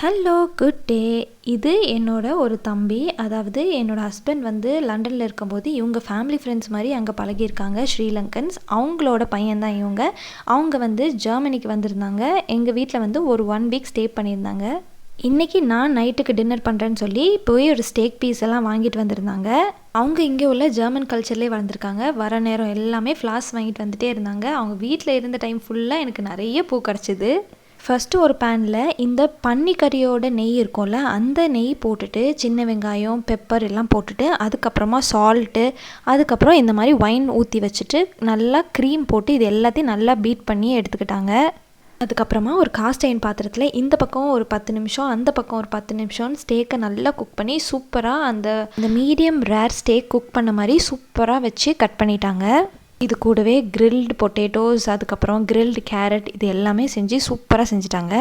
Hello good day. இது என்னோட ஒரு தம்பி, அதாவது என்னோடய ஹஸ்பண்ட் வந்து லண்டனில் இருக்கும்போது இவங்க ஃபேமிலி ஃப்ரெண்ட்ஸ் மாதிரி அங்கே பழகியிருக்காங்க, ஸ்ரீலங்கன்ஸ். அவங்களோட பையன்தான் இவங்க. அவங்க வந்து ஜெர்மனிக்கு வந்திருந்தாங்க. எங்கள் வீட்டில் வந்து ஒரு 1 வீக் ஸ்டே பண்ணியிருந்தாங்க. இன்றைக்கி நான் நைட்டுக்கு டின்னர் பண்ணுறேன்னு சொல்லி போய் ஒரு ஸ்டேக் பீஸ் எல்லாம் வாங்கிட்டு வந்திருந்தாங்க. அவங்க இங்கே உள்ள ஜெர்மன் கல்ச்சர்லேயே வளர்ந்துருக்காங்க. வர நேரம் எல்லாமே ஃப்ளாஸ் வாங்கிட்டு வந்துகிட்டே இருந்தாங்க. அவங்க வீட்டில் இருந்த டைம் ஃபுல்லாக எனக்கு நிறைய பூ கிடச்சிது. ஃபஸ்ட்டு ஒரு பேனில் இந்த பன்னிக்கறியோட நெய் இருக்கும்ல, அந்த நெய் போட்டுட்டு சின்ன வெங்காயம், பெப்பர் எல்லாம் போட்டுட்டு அதுக்கப்புறமா சால்ட்டு, அதுக்கப்புறம் இந்த மாதிரி ஒயின் ஊற்றி வச்சுட்டு நல்லா க்ரீம் போட்டு இது எல்லாத்தையும் நல்லா பீட் பண்ணி எடுத்துக்கிட்டாங்க. அதுக்கப்புறமா ஒரு காஸ்ட் அயர்ன் பாத்திரத்தில் இந்த பக்கம் ஒரு 10 நிமிஷம், அந்த பக்கம் ஒரு 10 நிமிஷம்னு ஸ்டேக்கை நல்லா குக் பண்ணி சூப்பராக அந்த மீடியம் ரேர் ஸ்டேக் குக் பண்ண மாதிரி சூப்பராக வச்சு கட் பண்ணிட்டாங்க. இது கூடவே கிரில்டு பொட்டேட்டோஸ், அதுக்கப்புறம் கிரில்டு கேரட், இது எல்லாமே செஞ்சு சூப்பராக செஞ்சுட்டாங்க.